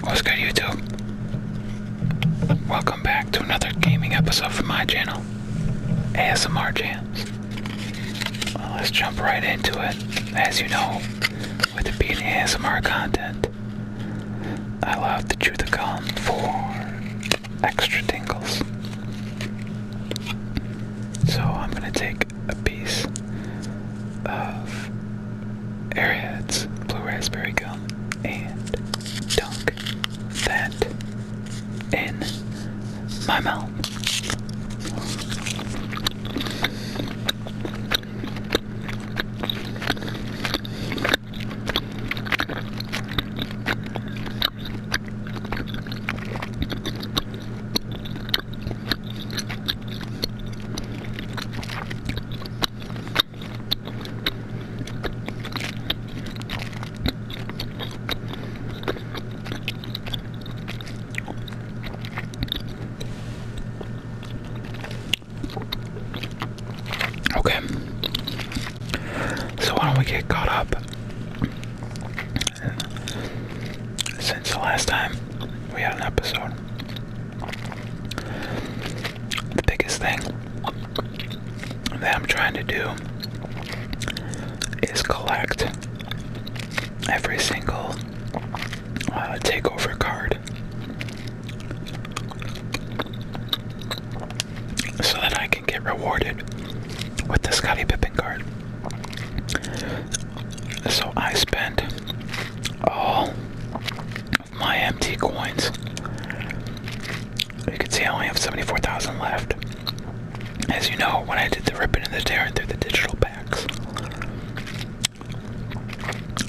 What's good, YouTube? Welcome back to another gaming episode from my channel, ASMR Jams. Well, let's jump right into it. As you know, with it being ASMR content, I love to chew the gum for extra tingles. So I'm gonna take a piece of Airhead's blue raspberry gum and dunk that in my mouth. Okay, so why don't we get caught up? Since the last time we had an episode, the biggest thing that I'm trying to do is collect every single takeover card so that I can get rewarded with the Scottie Pippen card. So I spent all of my MT coins. You can see I only have 74,000 left. As you know, when I did the ripping and the tearing through the digital packs,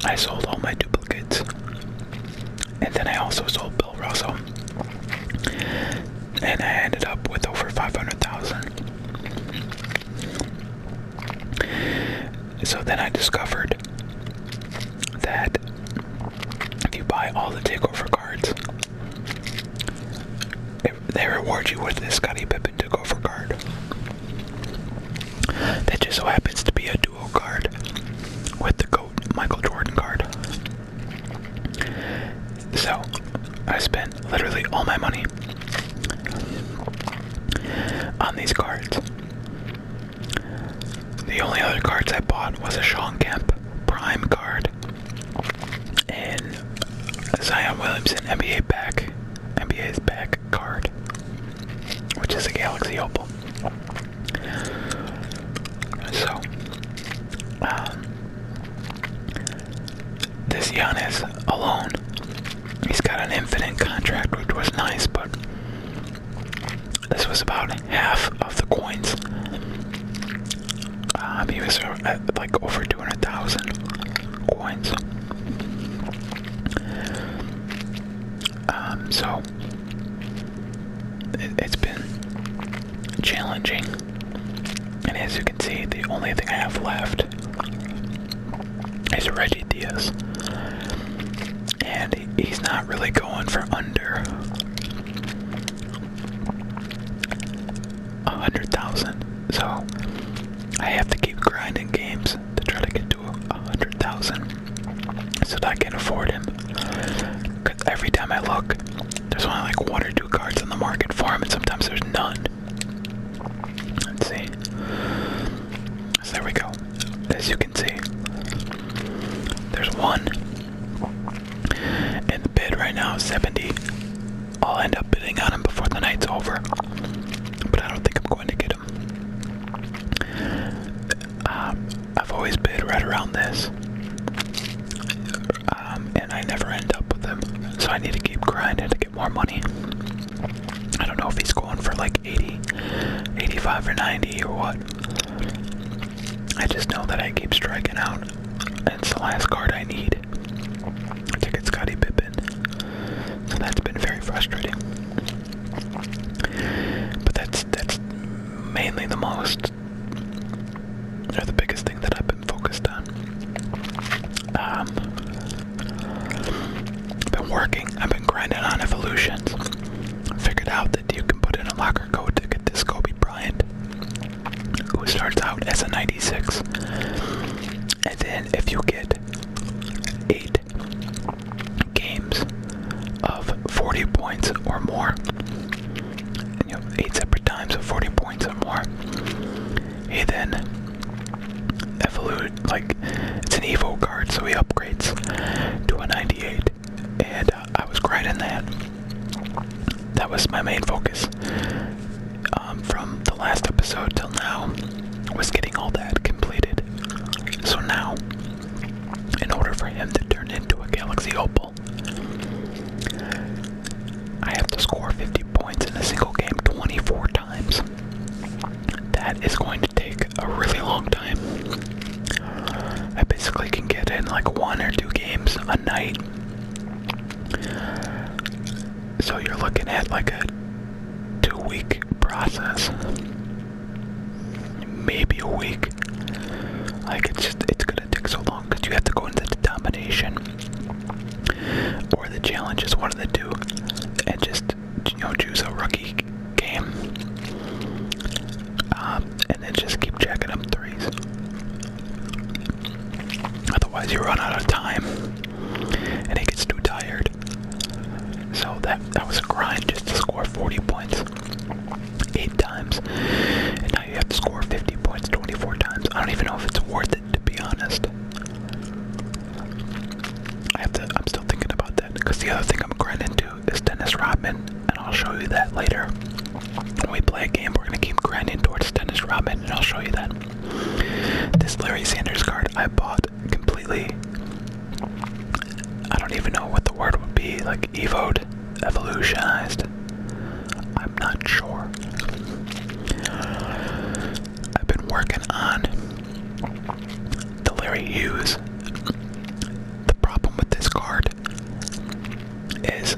I sold all my duplicates. And then I also sold Bill Russell. And I ended up with over 500,000. So then I discovered that if you buy all the takeover cards, they reward you with this Scottie Pippen takeover card. That just so happens to be a duo card with the GOAT Michael Jordan card. So I spent literally all my money on these cards. The only other cards I bought was a Sean Kemp Prime card and a Zion Williamson NBA's back card, which is a Galaxy Opal. So, this Giannis alone, he's got an infinite contract, which was nice, but this was about half of the coins. He was at like over 200,000 coins. So it's been challenging, and as you can see, the only thing I have left is Reggie Diaz, and he's not really going for under 100,000. So I have to keep grinding games to try to get to 100,000 so that I can afford him. Because every time I look, there's only like one or two cards on the market for him, and sometimes there's none. Let's see. So there we go. As you can see, there's one, and the bid right now is 70. I'll end up bidding on him before the night's over, but I don't think I'm going to get him. I've always bid right around this, and I never end up with him, so I need to keep grinding to get more money. I don't know if he's going for like 80, 85 or 90 or what. I just know that I keep striking out, and it's the last card I need to get Scottie Pippen, so that's been very frustrating. But that's mainly the most, or the biggest thing that I've been focused on. I've been grinding on evolutions. Figured out that you can put in a locker code to get this Kobe Bryant, who starts out as a 96. And then if you get 8 games of 40 points or more. 8 separate times of 40 points or more. He then it's an Evo card, so he upgrades to a 98. And I was grinding that. That was my main focus. From the last episode till now, was getting all that completed. So now, in order for him to turn into a Galaxy Opal, I have to score 50 points in a single game 24 times. That is going to take a really long time. I basically can get in like 1 or 2 games a night. So you're looking at like a 2-week process. Maybe a week. Like it's gonna take so long because you have to go into the domination or the challenges, one of the two, and just choose a rookie game, and then just keep jacking up threes. Otherwise, you run out of time, and it gets too tired. So that was a grind just to score 40 points 8 times, and now you have to score 50 points 24 times. I don't even know if it's worth it, to be honest. I'm still thinking about that, because the other thing I'm grinding to is Dennis Rodman, and I'll show you that later. When we play a game, we're going to keep grinding towards Dennis Rodman, and I'll show you that. This Larry Sanders card I bought completely, I don't even know what the word would be, like evoed, evolutionized. I'm not sure. I've been working on the Larry Hughes. The problem with this card is,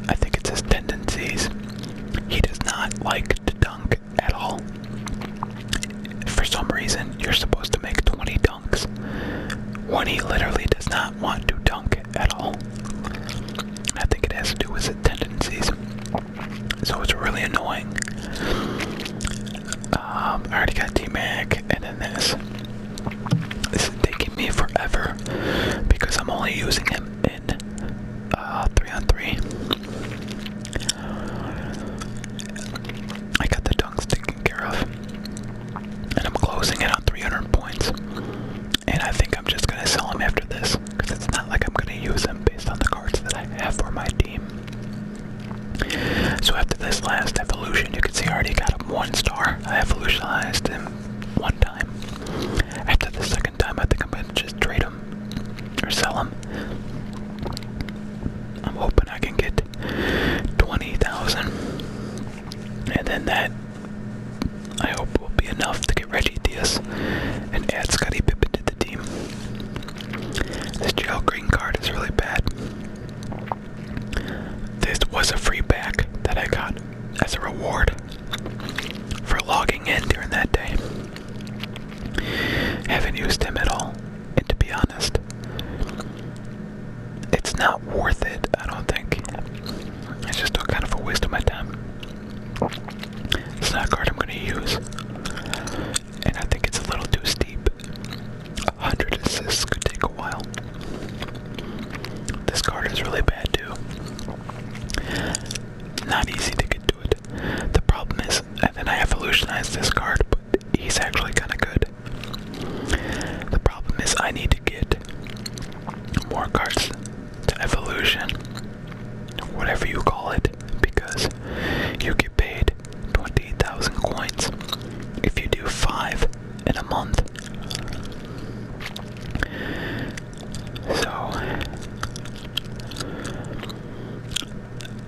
I think it's his tendencies. He does not like to dunk at all. For some reason, you're supposed to make 20 dunks when he literally does not want to dunk at all. I think it has to do with his tendencies. So it's really annoying. I already got T-Mac, and then this. This is taking me forever because I'm only using him in 3-on-3. I got the dunks taken care of, and I'm closing in on 300 points. And I think I'm just gonna sell him after this, because it's not like I'm gonna use him based on the cards that I have for my team. So after this last evolution, you can see I already got him 1 star. I evolutionized him 1 time. After the second time, I think I'm gonna just trade him or sell him. I'm hoping I can get 20,000, and then that I hope will be enough to get Reggie Diaz and add Scottie Pippen to the team. This gel green card is really bad. This was a free pack that I got as a reward for logging in during that day. Haven't used him at all, and to be honest, it's not worth it, I don't think. It's just kind of a waste of my time. It's not a card I'm going to use, and I think it's a little too steep. 100 assists could take a while. This card is really bad too. Not easy to get to it. The problem is, and then I evolutionized this card, but he's actually kind of good. The problem is I need to get more cards to evolution, whatever you call it, because you get paid 20,000 coins if you do 5 in a month. So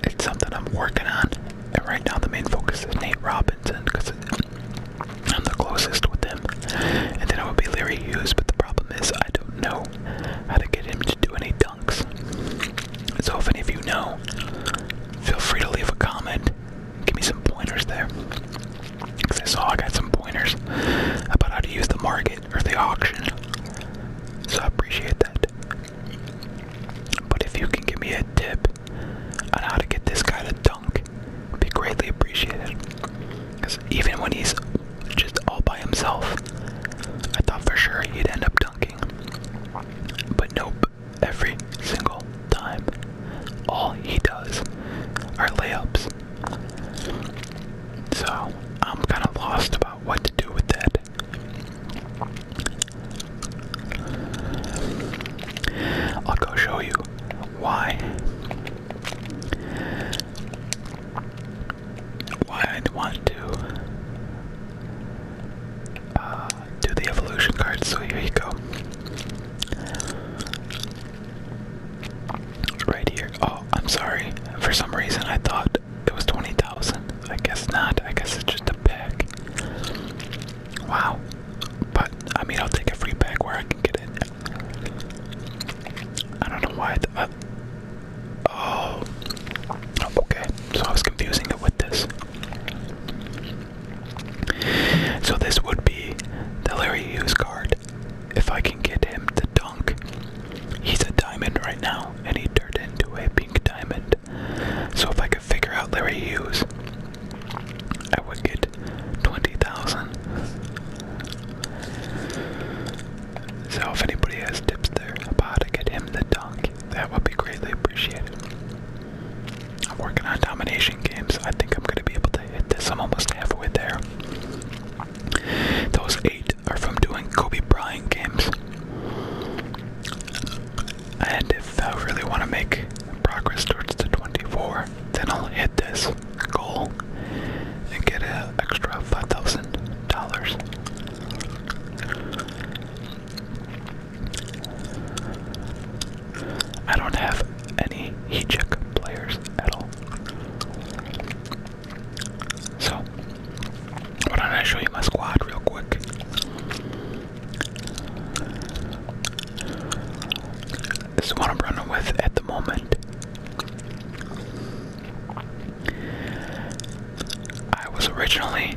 it's something I'm working on, and right now the main focus is Nate Robinson, because I'm the closest with him, and then it would be Larry Hughes, but the problem is I don't know how to get him to do any dunks. So if any of you know, feel free to leave a comment, give me some pointers there, because I saw I got some pointers about how to use the market or the auction, so I appreciate that. But if you can give me a tip on how to get this guy to dunk, it'd be greatly appreciated, because even when he's just all by himself, I thought for sure he'd end up dunking, but nope. Every single time, all he does So I'm kind of lost about what to do with that. I'll go show you why I'd want to do the evolution cards. So here you go. Right here. Oh, I'm sorry. For some reason I thought it was 20,000. I guess not. I guess it's just a pack. Wow. But I mean, I'll take a free pack where I can get it. I don't know why. Oh. Okay. So I was confusing it with this. So this would be the Larry Hughes card. If I can get him to dunk. He's a diamond right now, and he turned into a pink diamond. So if I could figure out Larry Hughes, I would get 20,000. So if anybody has tips there about how to get him to dunk, that would be greatly appreciated. I'm working on domination games. I think I'm going to be able to hit this. I'm almost halfway there. Those 8 are from doing Kobe Bryant games. And if I really want to make progress towards the 24, then I'll hit this goal and get an extra $5,000. I don't have any heat check players at all. So, why don't I show you my squad real quick? This is what I'm running with at the moment. I was originally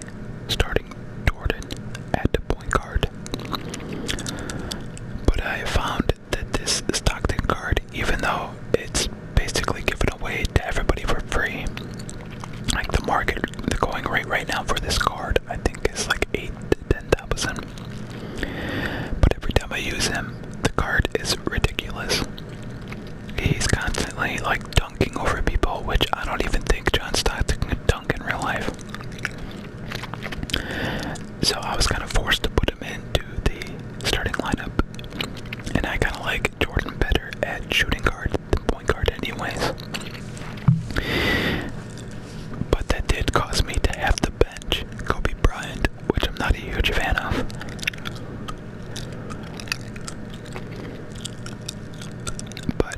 starting Jordan at the point guard, but I found that this Stockton card, even though it's basically given away to everybody for free, like the market, the going rate right now for this card, I think is like 8 to 10,000. But every time I use him, the card is ridiculous. He's constantly like dunking over people, which I don't even think John Stockton can dunk in real life. So I was kind of forced to put him into the starting lineup, and I kind of like Jordan better at shooting guard than point guard anyways. But that did cause me to have to bench Kobe Bryant, which I'm not a huge fan of. But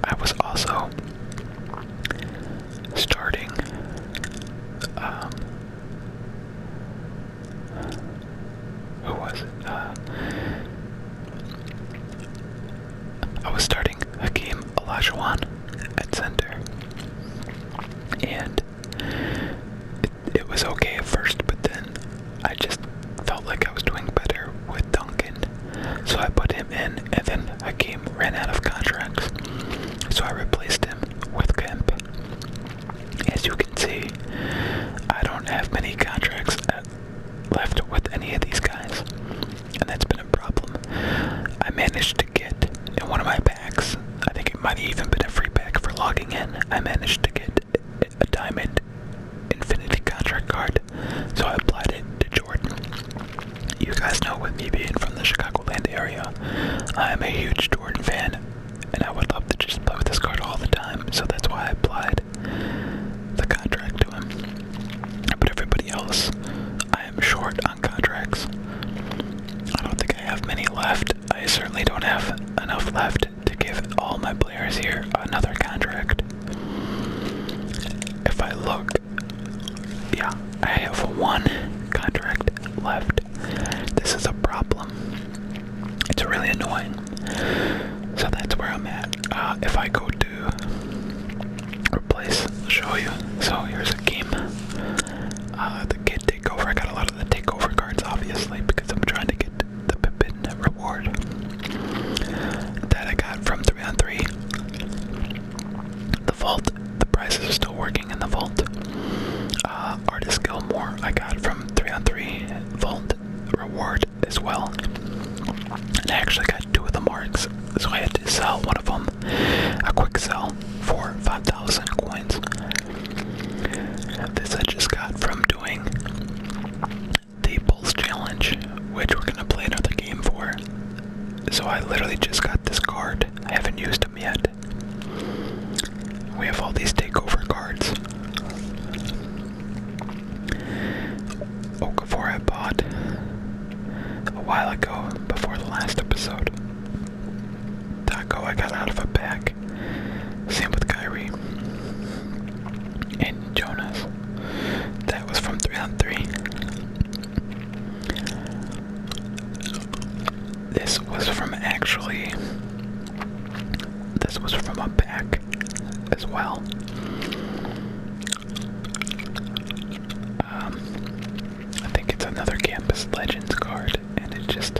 I was also starting who was it? I was starting Hakeem Olajuwon at center, and it was okay at first, but then I just felt like I was doing better with Duncan, so I put him in, and then Hakeem ran out of contracts, so I replaced him with Kemp. As you can see, I don't have many contracts left with any of these guys, and that's been a problem. I managed to get in one of my packs, I think it might have even been a free pack for logging in, I managed to get a diamond infinity contract card, so I applied it to Jordan. You guys know, with me being from the Chicagoland area, I am a huge Jordan fan, and I would love to just play with this card all the time, so that's why I applied the contract to him. But everybody else, I am short on contracts. I don't think I have many left. I certainly don't have enough left to give all my players here another contract. If I look, yeah, I have one contract left. This is a problem. It's really annoying. So that's where I'm at. If I go to replace, I'll show you. So here's a game. The kid takeover. I got a lot of the takeover cards, obviously, because I'm trying to get the Pippin reward that I got from 3-on-3. The vault. The prizes are still working in the vault. Artist Gilmore I got from 3-on-3 vault reward as well. And I actually got 2 of the marks, so I had to sell one of them, a quick sell, for 5,000 coins. This a pack as well. I think it's another Campus Legends card, and it just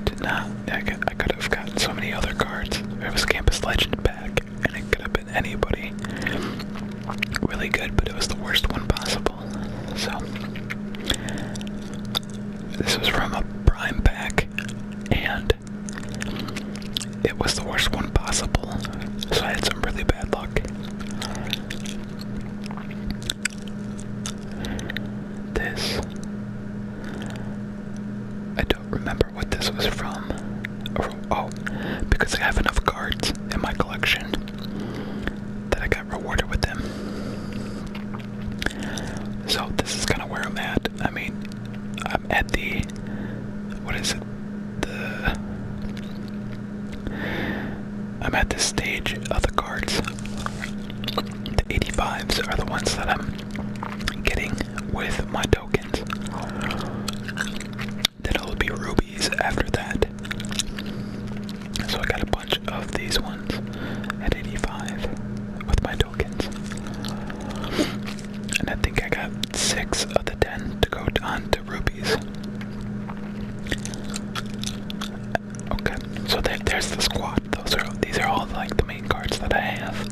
did not. I could have gotten so many other cards. It was a Campus Legend pack, and it could have been anybody. Really good, but it was the worst one possible. So, this was from a Prime pack, and it was the worst one possible. So I had some really bad luck. This, I don't remember what this was from. Oh, because I have enough cards in my collection that I got rewarded with them. So this is kind of where I'm at. I mean, I'm at the, what is it? I'm at this stage of the cards. The 85s are the ones that I'm getting with my tokens. Then it'll be rubies after that. So I got a bunch of these ones at 85 with my tokens. And I think I got 6 of the 10 to go on to rubies. Okay, so there's the squad. These are all like the main cards that I have.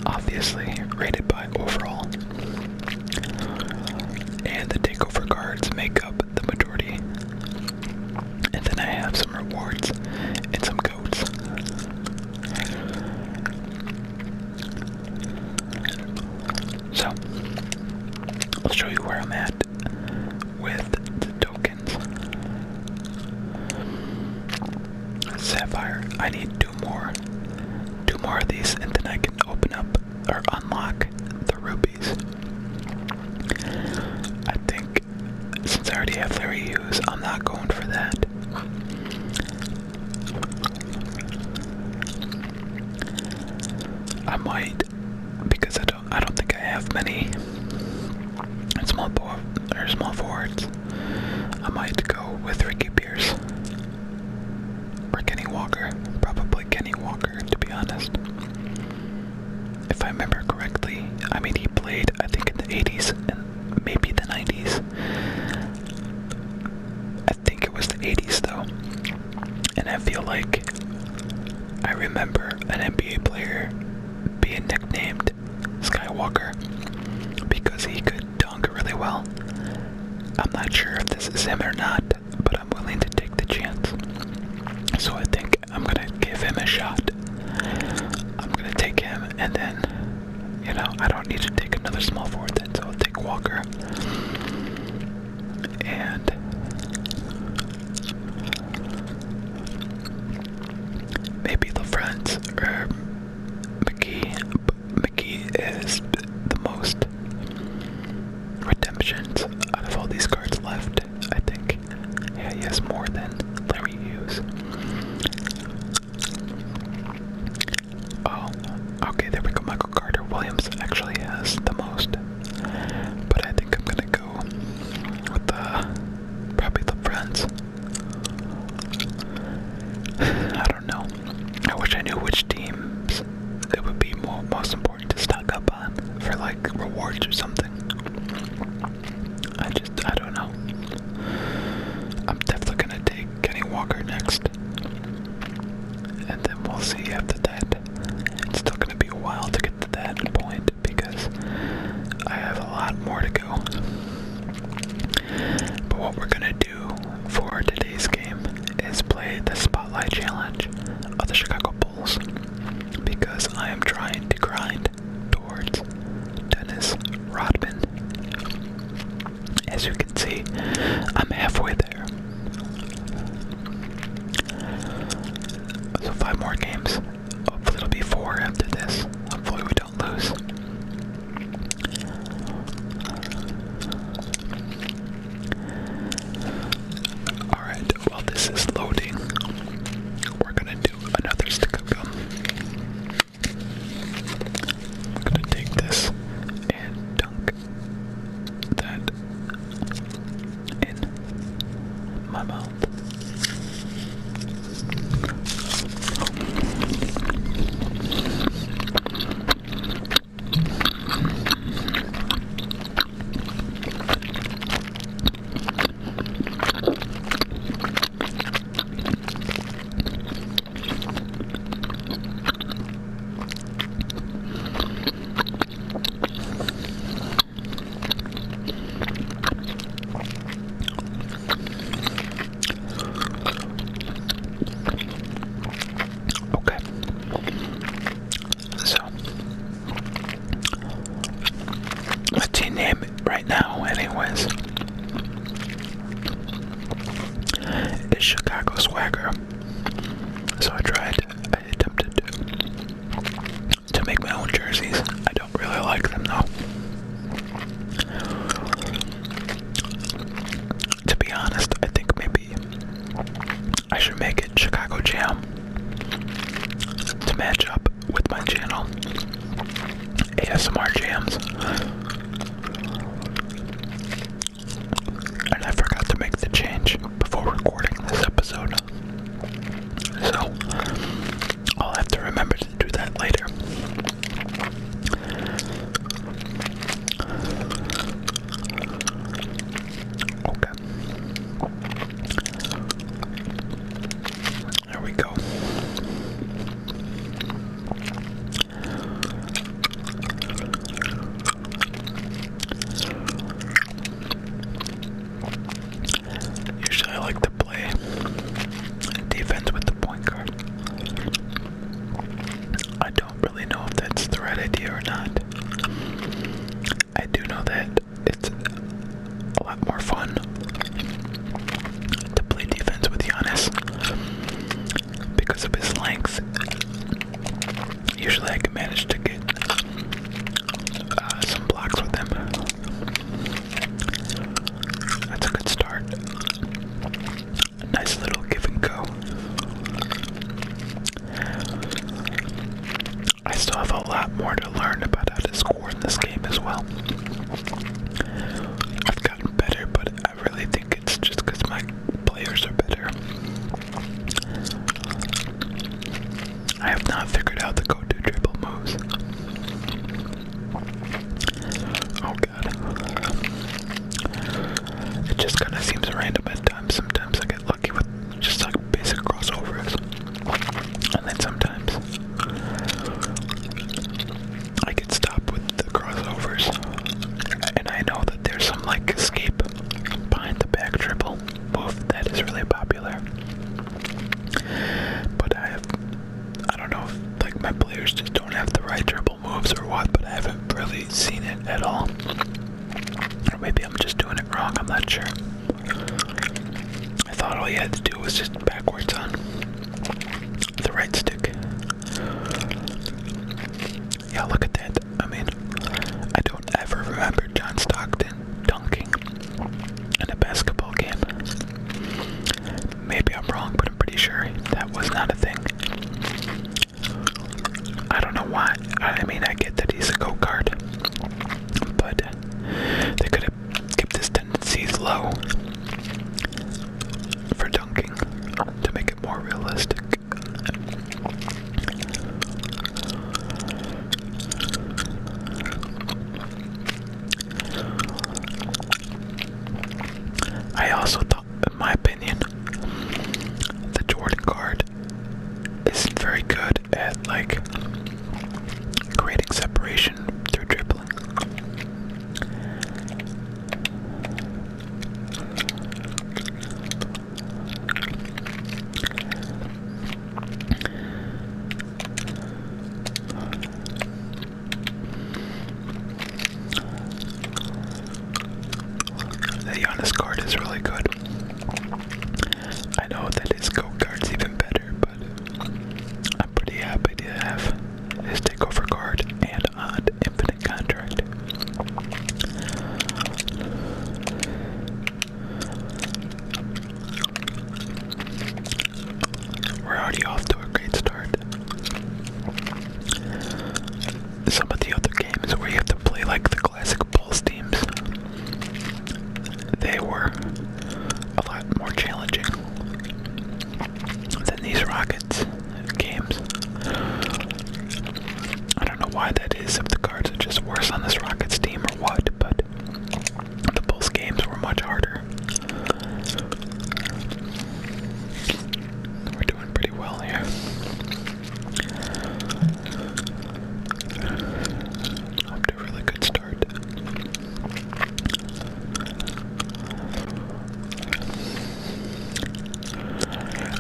Obviously rated by overall. And the takeover cards make up the majority. And then I have some rewards and some codes. So, I'll show you where I'm at with the tokens. Sapphire, I need two more of these, and then I can open up or unlock the rubies. I think since I already have Larry Hughes, I'm not going for that. I might, because I don't think I have many small forwards. I might go with Ricky Pierce or Kenny Walker. Probably Kenny Walker, to be honest. If I remember correctly, I mean, he played, I think, in the 80s and maybe the 90s. I think it was the 80s, though. And I feel like I remember an NBA player being nicknamed Skywalker because he could dunk really well. I'm not sure if this is him or not, but I'm willing to take the chance. So I think I'm gonna give him a shot. I'm gonna take him, and then, you know, I don't need to take another small forward then, so I'll take Walker. And maybe LaFrance or McGee. McGee is the most redemptions out of all these cards left, I think. Yeah, he has more than Larry Hughes. Oh, okay, there we go. Michael Carter Williams actually has the most. But I think I'm gonna go with probably LaFrance. I don't know. I wish I knew which teams it would be most important to stock up on for like rewards or something. I don't know. I'm definitely gonna take Kenny Walker next. And then we'll see after that. It's still gonna be a while to get to that point because I have a lot more to go. But what we're gonna do for today's game is play the Spotlight Challenge of the Chicago Bulls because I am trying to grind towards Dennis Rodman. As you can see, I'm halfway there. So 5 more games. Hopefully it'll be 4 after this. Hopefully we don't lose. Alright, while this is loading, we're gonna do another stick of gum. to make my own jerseys. I don't really like them though. To be honest, I think maybe I should make it Chicago Jam to match up with my channel. ASMR Jams. And I forgot to make the change before recording this episode. So, I'll have to remember to do that later. Okay. There we go. Usually I like to play defense with the point guard. I don't really know if that's the right idea or not. I do know that it's a lot more fun to play defense with Giannis because of his length. Usually I can manage to get some blocks with him. That's a good start. A nice little give and go. I still have a lot more to learn about how to score in this game as well. I've gotten better, but I really think it's just because my players are better. I have not figured out the go-to dribble moves. Oh god. It just kind of seems random at times. Sometimes I get lucky with just like basic crossovers. And then sometimes I get stopped with the crossovers. And I know that there's some like escape behind the back dribble move that is really popular. But I don't know if like my players just don't have the right dribble moves or what, but I haven't really seen it at all. Or maybe I'm just doing it wrong, I'm not sure. I thought all you had to do was just backwards on the right stick. Yeah, look at that. I mean, I don't ever remember John Stockton dunking in a basketball game. Maybe I'm wrong, but I'm pretty sure that was not a thing. I don't know why. I mean, I get that he's a go-kart, but they could have kept his tendencies low for dunking to make it more realistic. I also thought, in my opinion, the Jordan guard isn't very good at like creating separation through dribbling. The Giannis guard is really good. I know that his go-guard's even better, but I'm pretty happy to have his takeover guard and on infinite contract. We're already off to a great start. Some of the other games where you have to play like the classic Bulls teams, they were a lot more challenging than these Rockets games. I don't know why that is, if the cards are just worse on this Rockets team or what, but the Bulls games were much harder. We're doing pretty well here. Up to a really good start.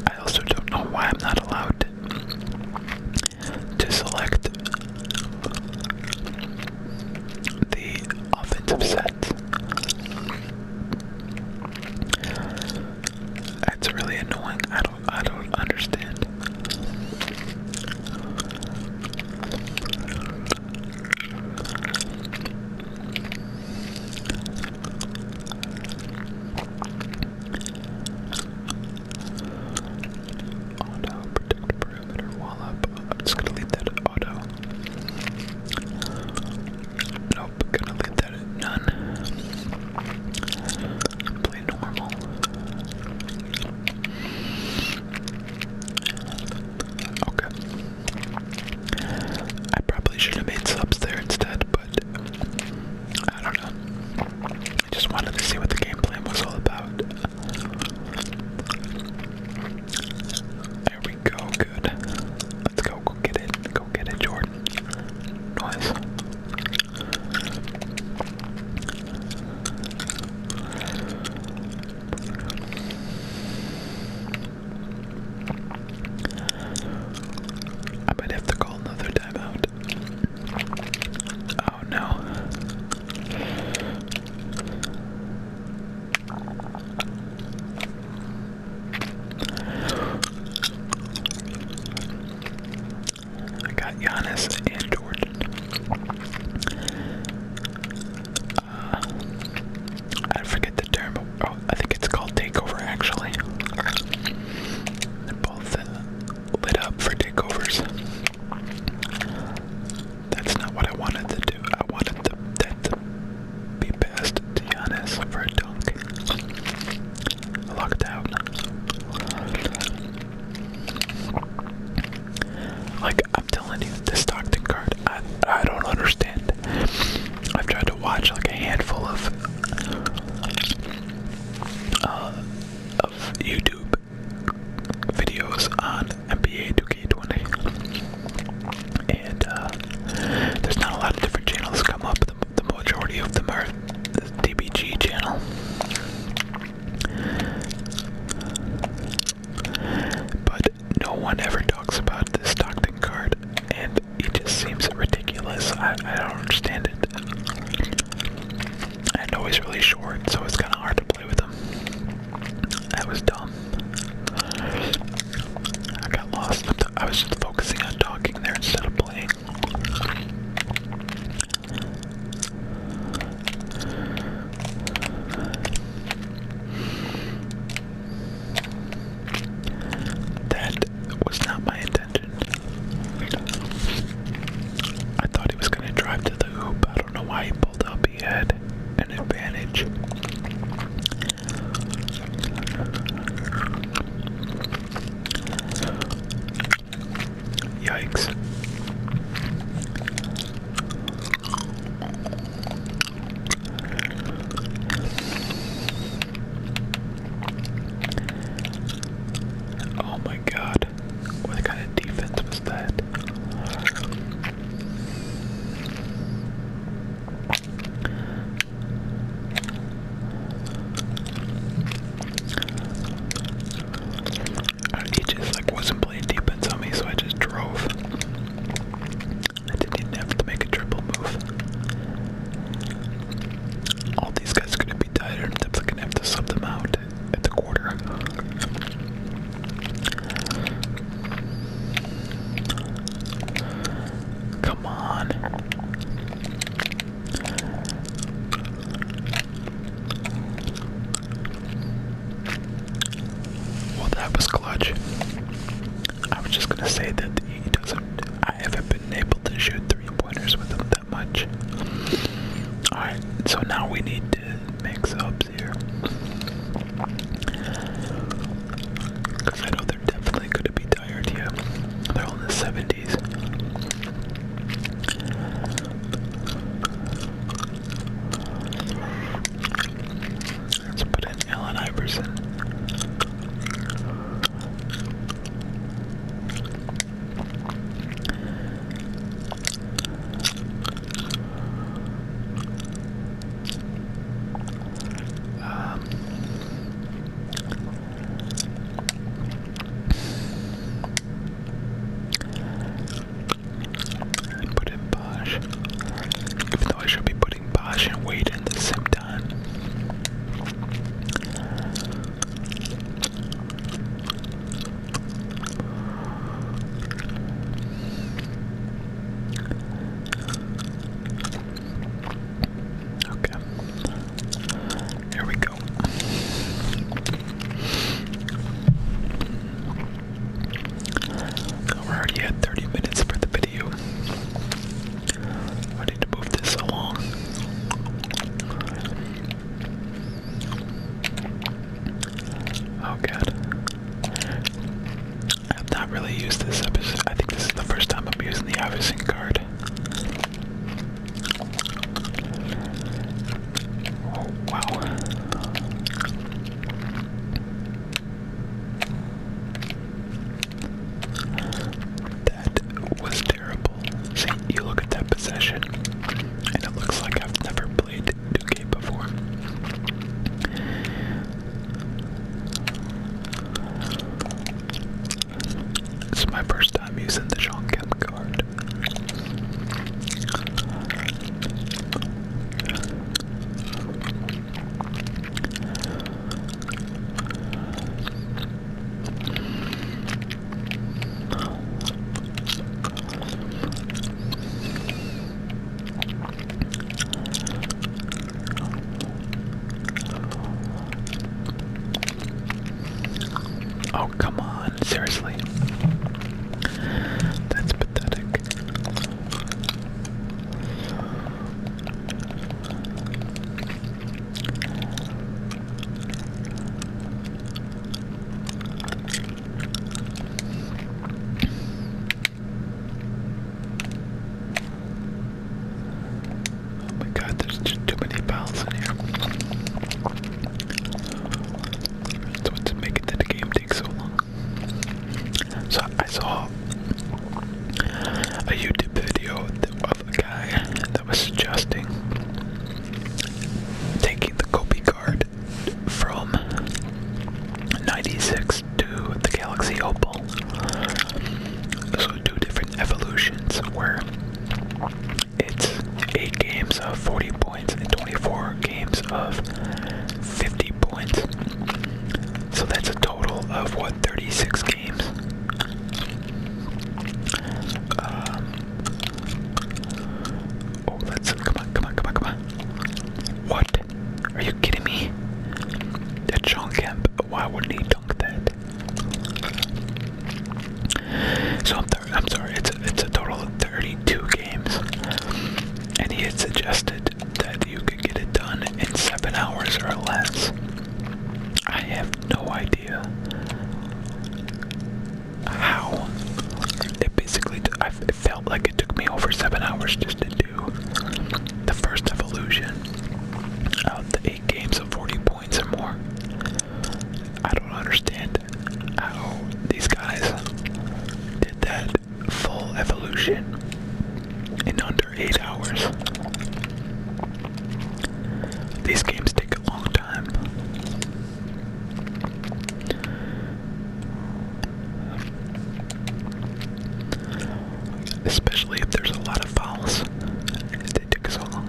I also don't know why I'm not allowed to select Giannis and Jordan. I forget the term. Oh, I think it's called takeover, actually. They're both lit up for takeovers. That's not what I wanted to do. I wanted that to be passed to Giannis for a dunk. I lucked out. Like, I'm telling you, this Stockton card, I don't understand. I've tried to watch like a handful of YouTube videos on NBA 2K20, and there's not a lot of different channels come up. The majority of them are the DBG channel. But no one ever talks about this Stockton card, and it just seems ridiculous. I don't understand it. I know he's really short, so it's kind of hard to play with him. That was dumb. I got lost. I was just focusing on talking there instead of playing. That was not my intention. I thought he was going to drive to the hoop. I don't know why he pulled up. He had an advantage. Yikes. Oh my god. What kind of defense was that? He just like wasn't playing defense on me, so I just drove. I didn't even have to make a triple move. All these guys are gonna be tired. I'm definitely gonna have to sub them out at the quarter. Come on. Well, that was clutch. I was just gonna say that he doesn't. I haven't been able to shoot 3-pointers with him that much. Alright, so now we need to make subs here. Because I know they're definitely gonna be tired, yeah. They're all in the 70s. Let's put in Allen Iverson. God, there's just too many battles in here. So what's making the game take so long? So I saw a YouTube video of a guy that was suggesting taking the Kobe card from 96 to the Galaxy Opal. So 2 different evolutions where it's 8 games of 40 points and 24 games of 50 points. So that's a total of what, 36 games? Oh, let's come on. What? Are you kidding me? That Sean Kemp, why wouldn't he dunk that? So I'm sorry, it's a total of 32 games. And he had suggested that you could get it done in 7 hours or less. I have no idea how. It felt like it took me over 7 hours just to do the first evolution of the 8 games of 40 points or more. I don't understand how these guys did that full evolution in under 8 hours. These games take a long time. Especially if there's a lot of fouls. They take so long.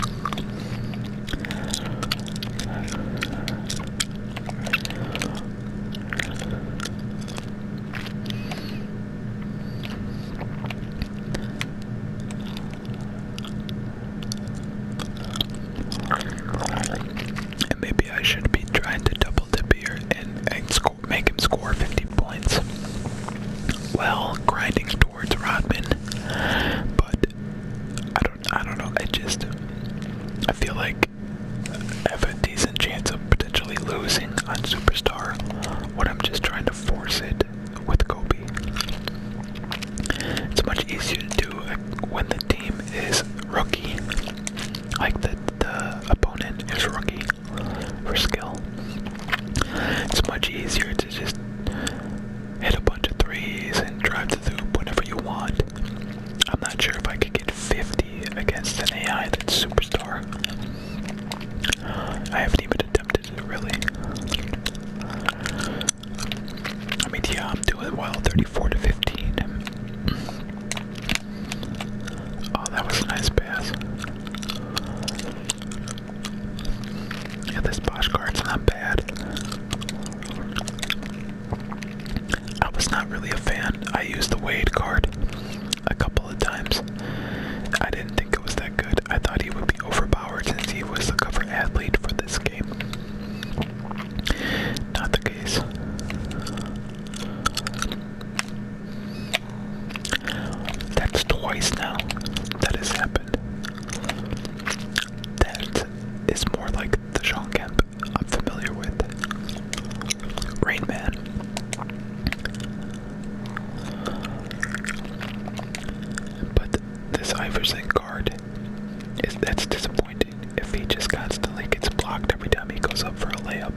And maybe I should be trying to double dip here and make him score 50 points. Well, grinding towards Rodman. But I don't know. I feel like I have a decent chance of potentially losing on Superstar when I'm just trying to force it with Kobe. It's much easier to do when the team is rookie, like the opponent is rookie for skill. It's much easier to just hit a bunch of threes and drive to the hoop whenever you want. I'm not sure if I could get 50 against an AI that's Superstar. I haven't even attempted it really. I mean, yeah, I'm doing well, 34 to 15. Oh, that was a nice pass. Yeah, this Bosch card's not bad. I was not really a fan. I used the Wade card a couple of times. I didn't think it was that good. I thought he would be overpowered since he was the cover athlete for this game. Not the case. That's twice now that has happened. That is more like the Sean Kemp I'm familiar with. Rain Man. But this Iverson card that's disappointing if he just constantly gets blocked every time he goes up for a layup.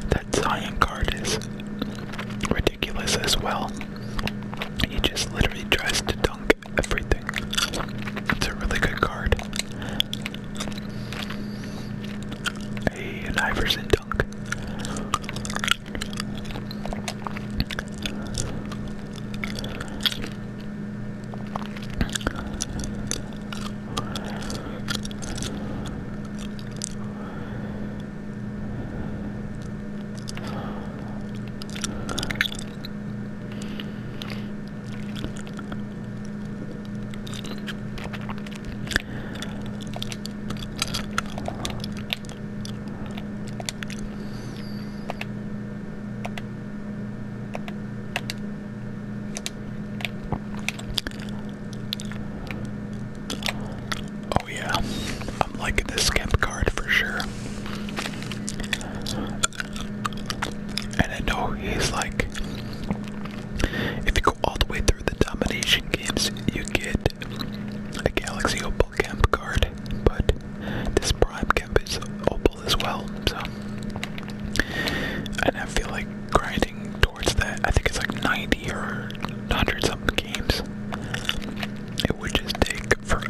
That Zion card is ridiculous as well. He just literally tries to dunk everything. It's a really good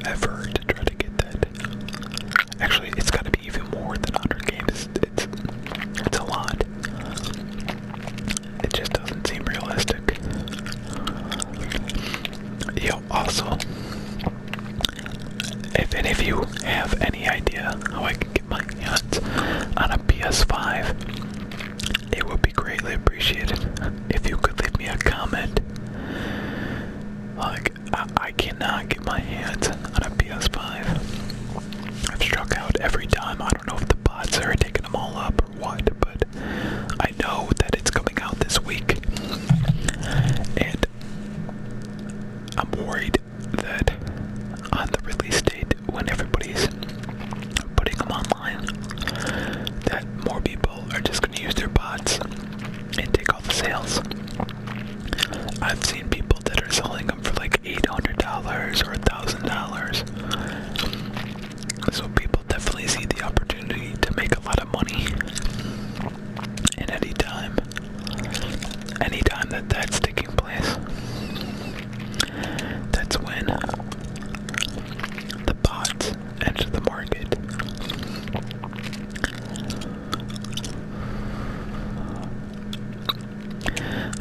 forever to try to get that. Actually, it's got to be even more than 100 games. It's a lot. It just doesn't seem realistic. Yo, also, if any of you have any idea how I can get my hands on a PS5, it would be greatly appreciated if you could leave me a comment. Like, I cannot get my hands on a PS5. I've struck out every time. I don't know if the bots are taking them all up or what, but I know that it's coming out this week. And I'm worried that on the release date, when everybody's putting them online, that more people are just going to use their bots and take all the sales. I've seen people that are selling them for like $800 or $1,000. So people definitely see the opportunity to make a lot of money. And anytime that that's taking place, that's when the bots enter the market.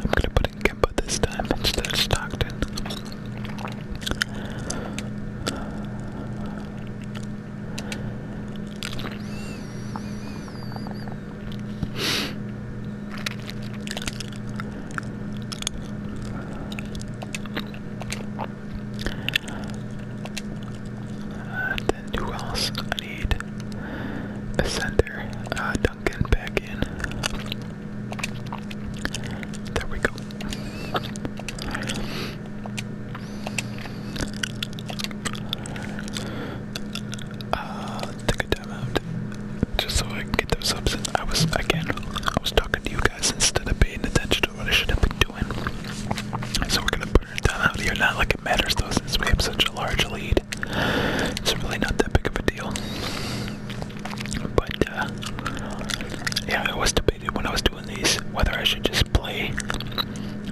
I'm gonna put in Kemba this time instead of Stockton. Then who else? I need a center. Duncan back in. There we go. Take a time out. Just so I can get those subs in. I was talking to you guys instead of paying attention to what I should have been doing. So we're gonna put our time out here. Not like it matters though, since we have such a large lead. It's really not that big of a deal. But yeah, I was debating when I was doing these whether I should just play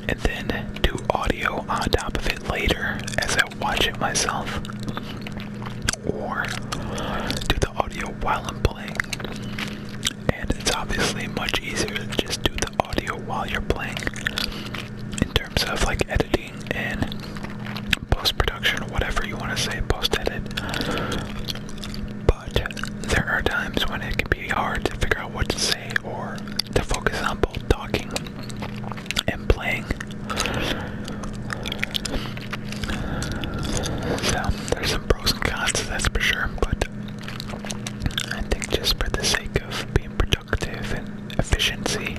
and then do audio on top of it later as I watch it myself, or do the audio while I'm playing. And it's obviously much easier to just do the audio while you're playing in terms of like editing and post-production, or whatever you want to say, post-edit. But there are times when it can be hard to figure out what to say or to focus on both talking and playing. So there's some pros and cons, that's for sure, but I think just for the sake of being productive and efficiency,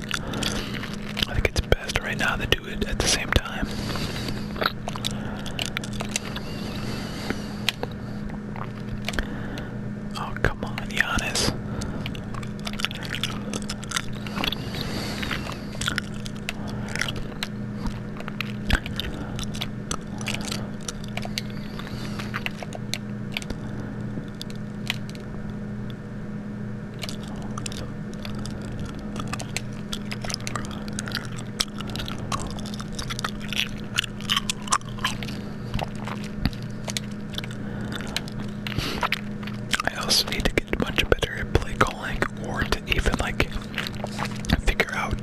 I think it's best right now to do it at the same time. Oh, come on, Giannis. I also need to get much better at play calling, or to even like figure out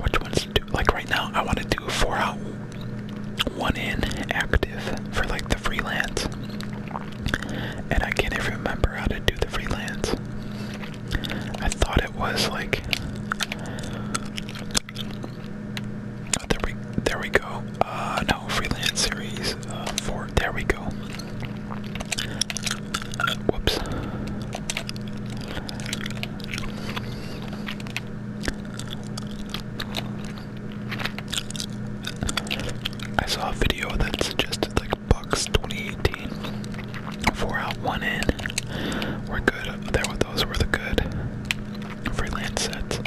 which ones to do. Like right now, I want to do a 4-out, 1-in active for like the freelance, and I can't even remember how to do the freelance. I thought it was like, oh, there we go. No, freelance series 4. There we go. Whoops. I saw a video that suggested like Bucks 2018, 4-out, 1-in. We're good. Those were the good freelance sets,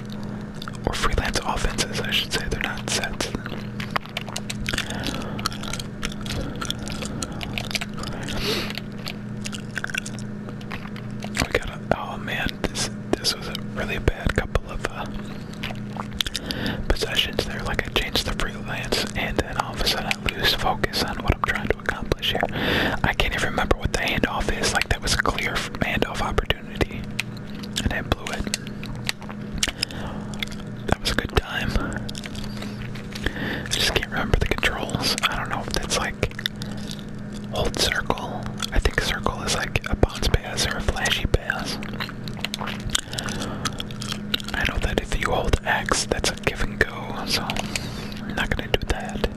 or freelance offenses, I should say. They're not sets. Hold circle. I think circle is like a bounce pass or a flashy pass. I know that if you hold X, that's a give and go, so I'm not gonna do that.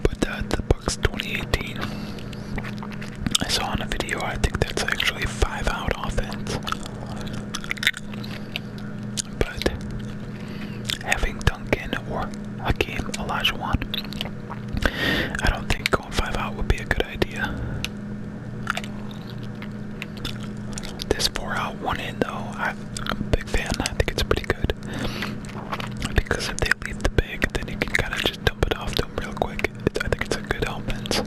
But the Bucks 2018, I saw on a video, I think that's actually 5-out offense. But having Duncan or Hakeem Olajuwon, I don't think going 5-out would be a good idea. This 4-out, 1-in though, I'm a big fan. I think it's pretty good. Because if they leave the big, then you can kind of just dump it off to them real quick. I think it's a good offense.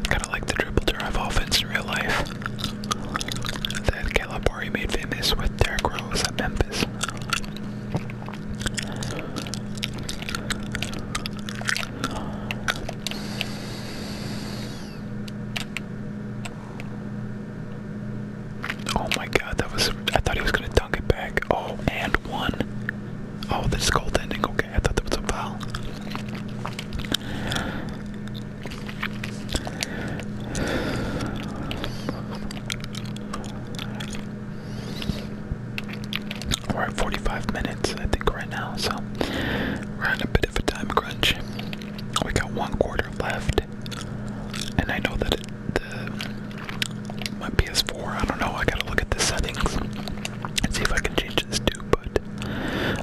Kind of like the dribble drive offense in real life that Calipari made famous with Derrick Rose at Memphis. Oh my god, that was, I thought he was gonna dunk it back. Oh, and one. Oh, this is goaltending. Okay, I thought that was a foul. We're at 45 minutes, I think, right now, so we're on a bit of a time crunch. We got 1 quarter left, and I know that my PS4, I don't know, I gotta look at the settings and see if I can change this too, but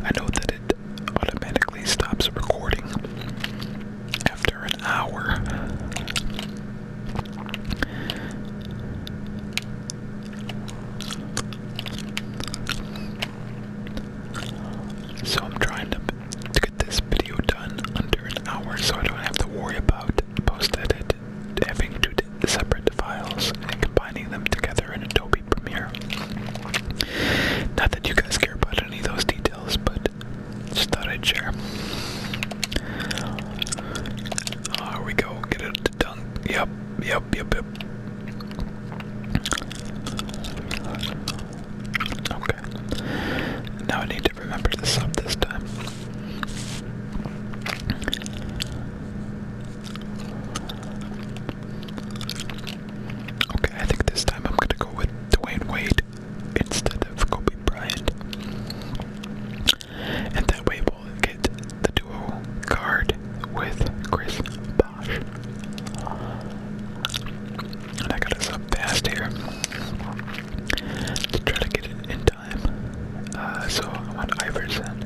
I know that it automatically stops recording after an hour. So I'm trying to get this video done under an hour so I don't have to worry about post-edit, having 2 separate files and combining them together in Adobe Premiere. Not that you guys care about any of those details, but just thought I'd share. Oh, here we go. Get it to dunk. Yep. Okay. Now I need to remember to sub this time. Okay, I think this time I'm gonna go with Dwayne Wade instead of Kobe Bryant. And that way we'll get the duo card with Chris Bosh. And I gotta sub fast here to try to get it in time. So I want Iverson.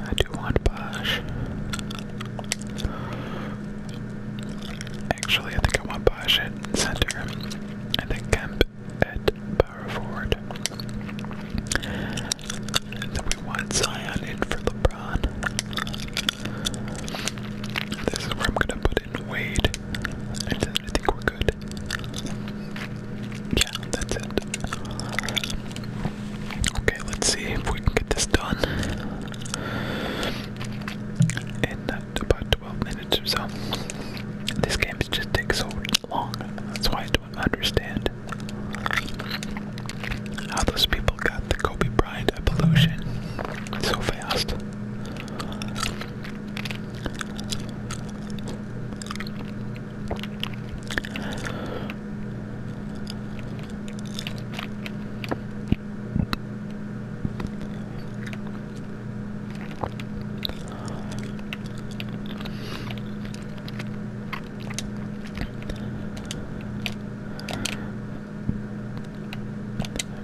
I do want Bosh. Actually, I think I want Bosh at center. And then Kemp at power forward. And then we want Zion in for LeBron. This is where I'm gonna put in Wade. And then I think we're good. Yeah, that's it. Okay, let's see if we can get this done in about 12 minutes or so. This game just takes so long. That's why I don't understand how those people got the Kobe Bryant evolution so fast.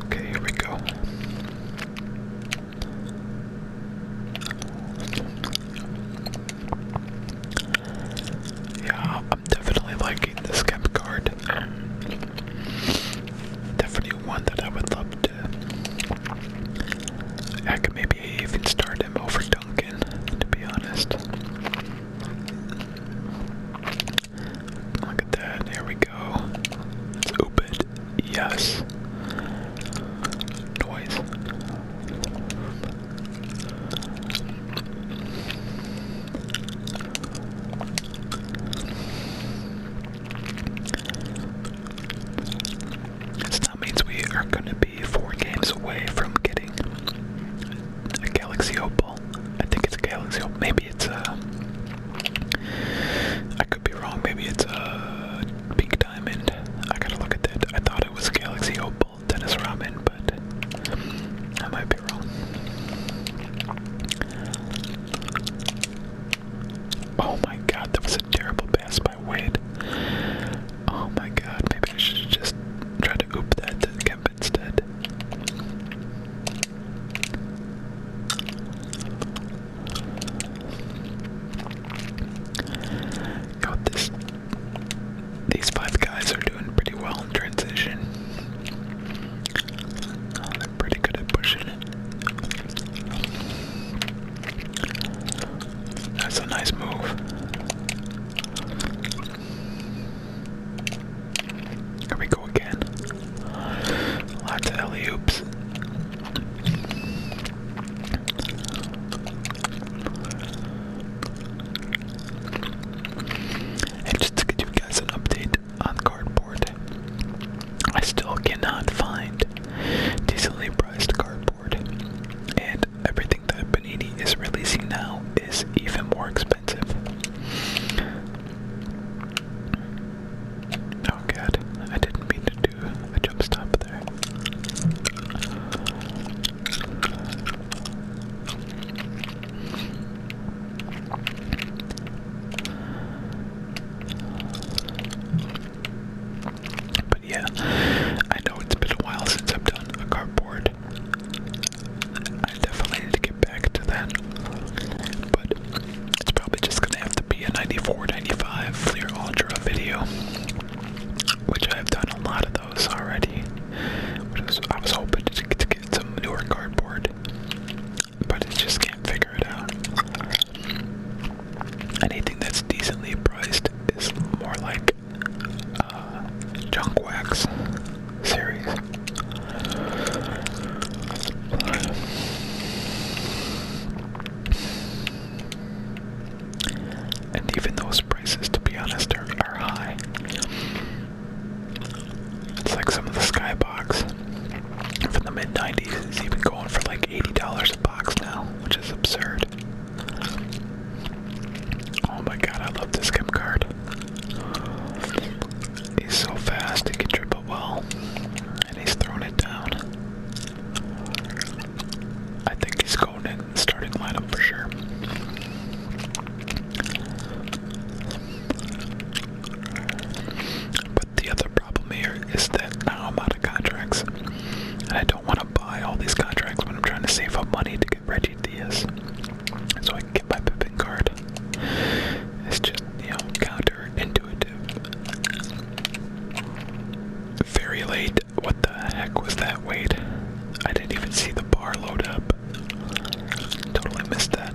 Okay, here we go. Yeah, I'm definitely liking this Kemp card. Definitely one that I would love to. I could maybe even start him over Duncan, to be honest. Look at that, here we go. Let's oop it. Yes. Noise. This now means we are gonna be 4 games away from getting a Galaxy Opal. I think it's a Galaxy Opal. Maybe it's a... I could be wrong. Maybe it's a Pink Diamond. I gotta look at that. I thought it was a Galaxy Opal Dennis Ramen, but I might be wrong. Oh my god, that was a terrible pass by Wade. Oh my god, maybe I should just try to oop that to Kemp instead. Yo, these 5 guys are doing pretty well in transition. Oh, they're pretty good at pushing it. That's a nice move. Here we go again. Lots of alley-oops. And just to give you guys an update on cardboard, I still cannot find decently priced cardboard, and everything that Panini is releasing now is even more expensive. Oh god, I didn't mean to do a jump stop there. But yeah, I know it's been a while since I've done a cardboard. I definitely need to get back to that. But it's probably just gonna have to be a 94, 95 Fleer Ultra video, which I've done a lot of those already. I was hoping to get some newer cardboard, but I just can't figure it out. Anything that's decently priced is more like junk wax series. And even those prices, to be honest, are high. It's like some of the Skybox from the mid-90s is even going for like $80 a box now, which is absurd. Oh my god, I love this Kim card. He's so fast, he can dribble well, and he's throwing it down. I think he's going in the starting lineup for sure. But the other problem here is that now I'm out of contracts, and I don't want to buy all these contracts when I'm trying to save up money to get Reggie Diaz, so I can get my Pippin card. It's just, counterintuitive. Very late. What the heck was that? Wait, I didn't even see the bar load up. Totally missed that.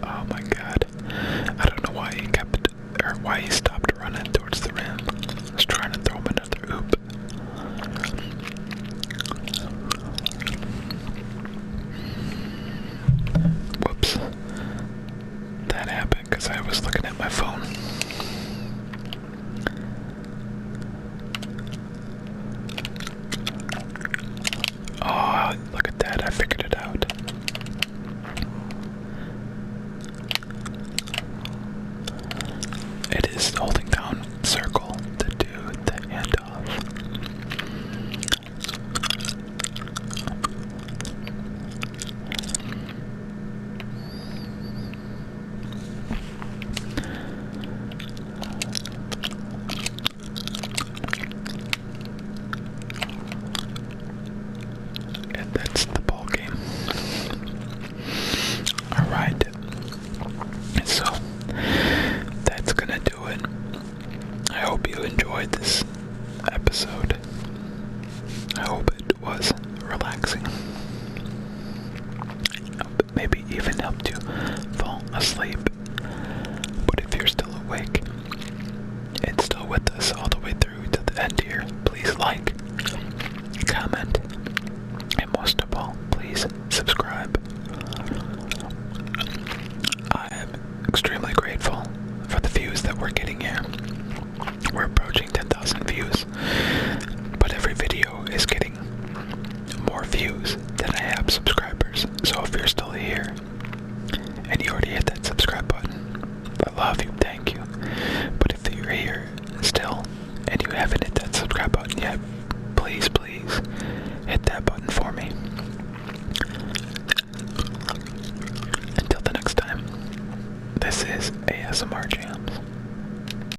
Oh my god. I don't know why why he stopped running towards the rim. I was trying to throw him another oop. Whoops. That happened because I was looking at my phone. Oh, look at that. I figured it out. It is holding down circle to do the handoff. And that's the ball game. Alright. So that's gonna do it. I hope you enjoyed this episode. I hope it was relaxing. Maybe even helped you fall asleep. But if you're still awake and still with us all the way through to the end here, please like, comment, and most of all, please subscribe. I am extremely grateful for the views that we're getting here. We're approaching 10,000 views, but every video is getting more views than I have subscribers. So if you're still here and you already hit that subscribe button, I love you, thank you. But if you're here still and you haven't hit that subscribe button yet, please, please hit that button for me. Until the next time, this is ASMR